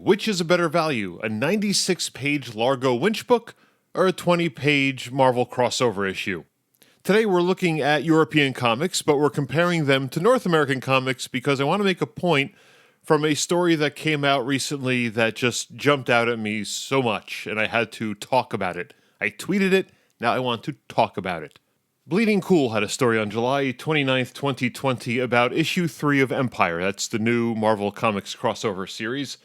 which is a better value, a 96-page Largo Winch book or a 20-page Marvel crossover issue? Today we're looking at European comics, but we're comparing them to North American comics because I want to make a point from a story that came out recently that just jumped out at me so much, and I had to talk about it. I tweeted it, now I want to talk about it. Bleeding Cool had a story on July 29th, 2020 about issue 3 of Empire. That's the new Marvel Comics crossover series.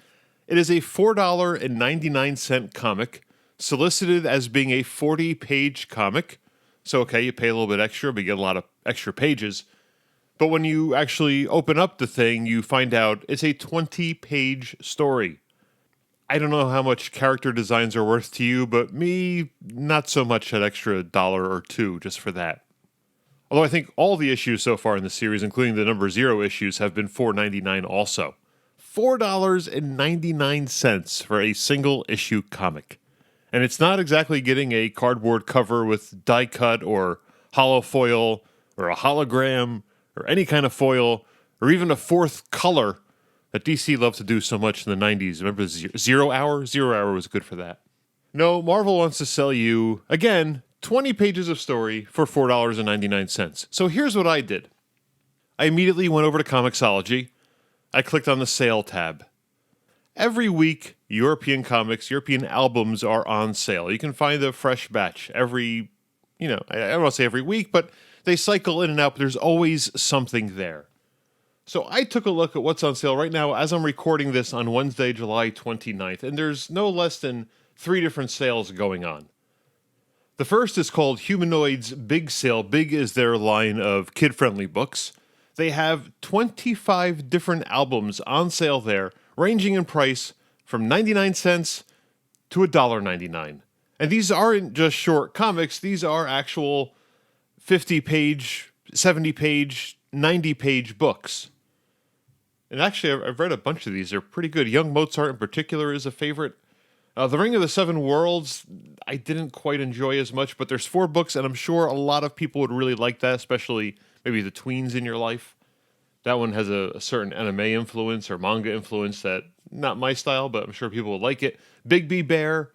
It is a $4.99 comic, solicited as being a 40-page comic. So, okay, you pay a little bit extra, but you get a lot of extra pages. But when you actually open up the thing, you find out it's a 20-page story. I don't know how much character designs are worth to you, but me, not so much that extra $1 or $2 just for that. Although I think all the issues so far in the series, including the number 0 issues, have been $4.99 also. $4.99 for a single issue comic. And it's not exactly getting a cardboard cover with die cut or hollow foil or a hologram or any kind of foil or even a fourth color that DC loved to do so much in the 90s. Remember Zero Hour? Zero Hour was good for that. No, Marvel wants to sell you, again, 20 pages of story for $4.99. So here's what I did. I immediately went over to Comixology. I clicked on the sale tab. Every week, European comics, European albums are on sale. You can find a fresh batch every, I don't want to say every week, but they cycle in and out, but there's always something there. So I took a look at what's on sale right now as I'm recording this on Wednesday, July 29th, and there's no less than 3 different sales going on. The first is called Humanoid's Big Sale. Big is their line of kid-friendly books. They have 25 different albums on sale there, ranging in price from 99 cents to $1.99. And these aren't just short comics, these are actual 50-page, 70-page, 90-page books. And actually, I've read a bunch of these. They're pretty good. Young Mozart in particular is a favorite. The Ring of the Seven Worlds, I didn't quite enjoy as much, but there's 4 books, and I'm sure a lot of people would really like that, especially maybe the tweens in your life. That one has a certain anime influence or manga influence that, not my style, but I'm sure people would like it. Bigby Bear,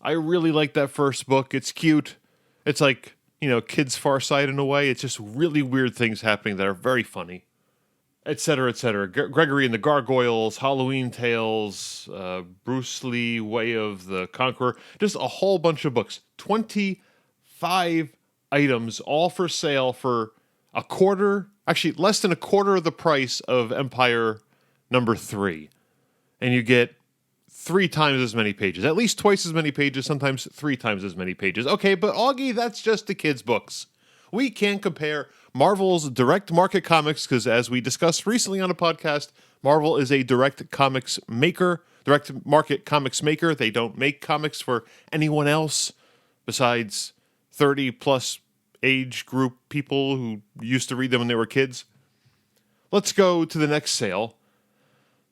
I really like that first book. It's cute. It's like, Kids' Far Side in a way. It's just really weird things happening that are very funny. Etc., etc. Gregory and the Gargoyles, Halloween Tales, Bruce Lee, Way of the Conqueror. Just a whole bunch of books. 25 items, all for sale for a quarter, actually less than a quarter of the price of Empire number 3. And you get 3 times as many pages. At least twice as many pages, sometimes 3 times as many pages. Okay, but Augie, that's just the kids' books. We can't compare Marvel's direct market comics because, as we discussed recently on a podcast, Marvel is a direct market comics maker. They don't make comics for anyone else besides 30-plus age group people who used to read them when they were kids. Let's go to the next sale.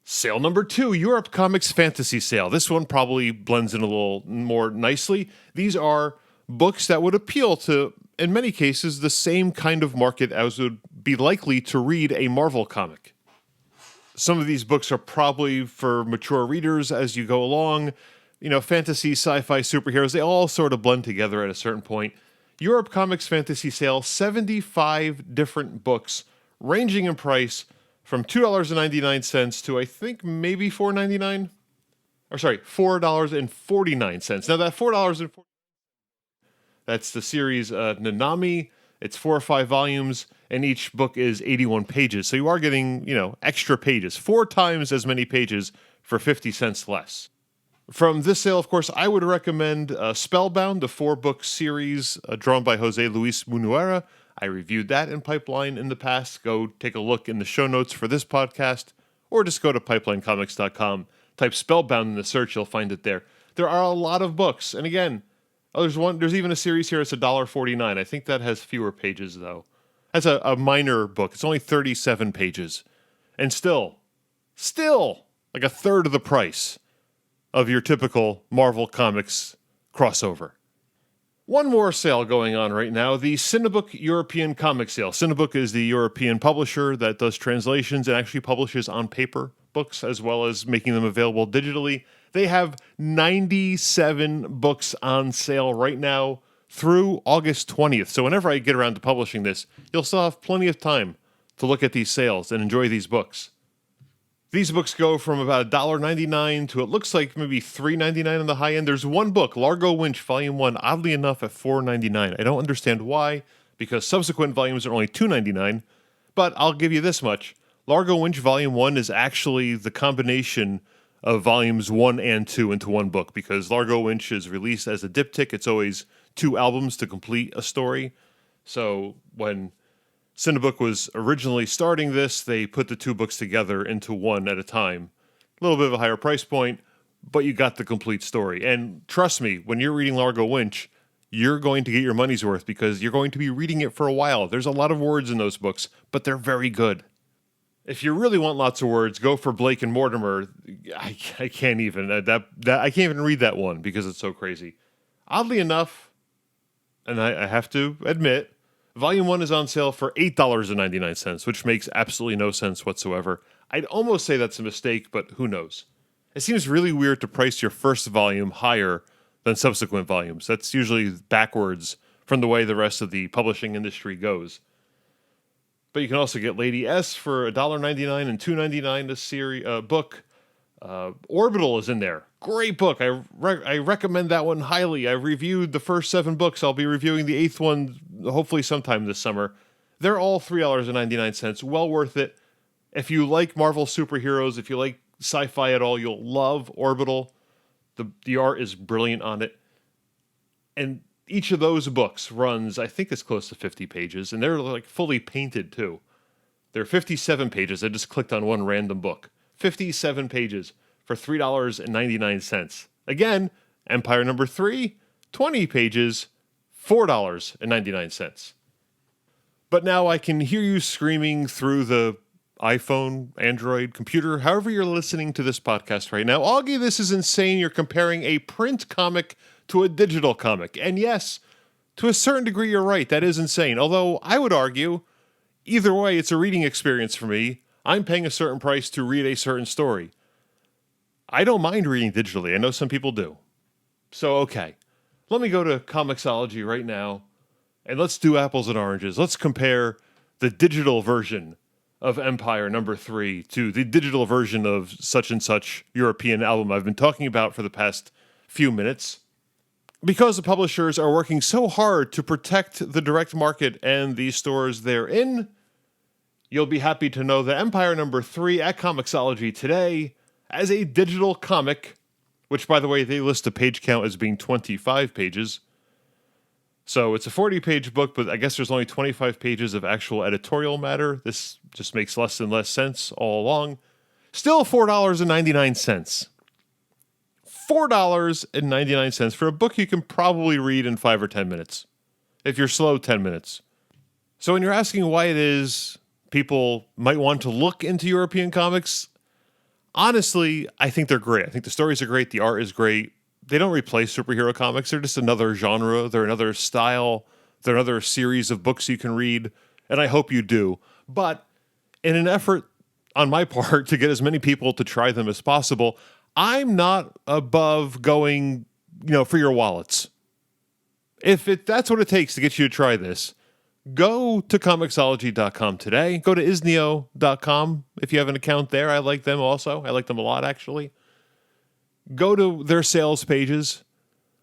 Sale number 2, Europe Comics Fantasy Sale. This one probably blends in a little more nicely. These are books that would appeal to, in many cases, the same kind of market as would be likely to read a Marvel comic. Some of these books are probably for mature readers as you go along. Fantasy, sci-fi, superheroes, they all sort of blend together at a certain point. Europe Comics Fantasy Sale, 75 different books, ranging in price from $2.99 to, I think, maybe $4.99? Or sorry, $4.49. Now, that $4.49, that's the series Nanami. It's 4 or 5 volumes, and each book is 81 pages. So you are getting, extra pages. 4 times as many pages for 50 cents less. From this sale, of course, I would recommend Spellbound, the 4-book series drawn by Jose Luis Munuera. I reviewed that in Pipeline in the past. Go take a look in the show notes for this podcast, or just go to pipelinecomics.com. Type Spellbound in the search, you'll find it there. There are a lot of books, and again, there's even a series here, it's $1.49. I think that has fewer pages, though. That's a minor book. It's only 37 pages. And still, like a third of the price of your typical Marvel Comics crossover. One more sale going on right now, the Cinebook European Comic Sale. Cinebook is the European publisher that does translations and actually publishes on paper books as well as making them available digitally. They have 97 books on sale right now through August 20th. So whenever I get around to publishing this, you'll still have plenty of time to look at these sales and enjoy these books. These books go from about $1.99 to it looks like maybe $3.99 on the high end. There's one book, Largo Winch Volume 1, oddly enough at $4.99. I don't understand why, because subsequent volumes are only $2.99, but I'll give you this much. Largo Winch Volume 1 is actually the combination of Volumes 1 and 2 into one book, because Largo Winch is released as a diptych. It's always 2 albums to complete a story. So when Cinebook was originally starting this, they put the 2 books together into one at a time. A little bit of a higher price point, but you got the complete story. And trust me, when you're reading Largo Winch, you're going to get your money's worth because you're going to be reading it for a while. There's a lot of words in those books, but they're very good. If you really want lots of words, go for Blake and Mortimer. I can't even I can't even read that one because it's so crazy. Oddly enough, and I have to admit, Volume 1 is on sale for $8.99, which makes absolutely no sense whatsoever. I'd almost say that's a mistake, but who knows? It seems really weird to price your first volume higher than subsequent volumes. That's usually backwards from the way the rest of the publishing industry goes. But you can also get Lady S for $1.99 and $2.99 a book. Orbital is in there. Great book. I recommend that one highly. I reviewed the first 7 books. I'll be reviewing the 8th one hopefully sometime this summer. They're all $3.99. Well worth it. If you like Marvel superheroes, if you like sci-fi at all, you'll love Orbital. The art is brilliant on it. And each of those books runs, I think it's close to 50 pages, and they're like fully painted too. There are 57 pages. I just clicked on one random book. 57 pages for $3.99. Again, Empire number 3, 20 pages, $4.99. But now I can hear you screaming through the iPhone, Android, computer, however you're listening to this podcast right now. Augie, this is insane. You're comparing a print comic to a digital comic. And yes, to a certain degree, you're right. That is insane. Although I would argue, either way, it's a reading experience for me. I'm paying a certain price to read a certain story. I don't mind reading digitally. I know some people do. So, okay. Let me go to Comixology right now, and let's do apples and oranges. Let's compare the digital version of Empire number 3 to the digital version of such and such European album I've been talking about for the past few minutes. Because the publishers are working so hard to protect the direct market and the stores they're in, you'll be happy to know that Empire number 3 at Comixology today as a digital comic, which, by the way, they list the page count as being 25 pages. So it's a 40-page book, but I guess there's only 25 pages of actual editorial matter. This just makes less and less sense all along. Still $4.99. $4.99 for a book you can probably read in 5 or 10 minutes. If you're slow, 10 minutes. So when you're asking why it is people might want to look into European comics, honestly, I think they're great. I think the stories are great. The art is great. They don't replace superhero comics. They're just another genre. They're another style. They're another series of books you can read. And I hope you do. But in an effort on my part to get as many people to try them as possible, I'm not above going, for your wallets. If that's what it takes to get you to try this, go to Comixology.com today. Go to Isneo.com if you have an account there. I like them also. I like them a lot, actually. Go to their sales pages.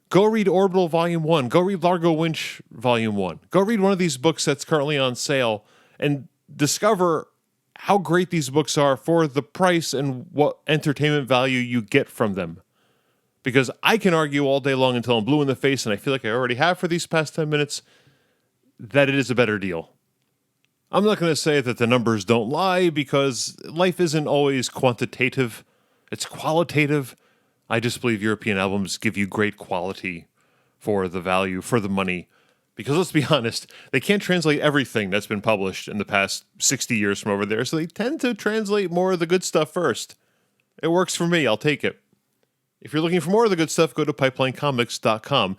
Go read Orbital Volume 1. Go read Largo Winch Volume 1. Go read one of these books that's currently on sale and discover how great these books are for the price and what entertainment value you get from them. Because I can argue all day long until I'm blue in the face, and I feel like I already have for these past 10 minutes, that it is a better deal. I'm not going to say that the numbers don't lie, because life isn't always quantitative. It's qualitative. I just believe European albums give you great quality for the value, for the money. Because let's be honest, they can't translate everything that's been published in the past 60 years from over there, so they tend to translate more of the good stuff first. It works for me. I'll take it. If you're looking for more of the good stuff, go to pipelinecomics.com.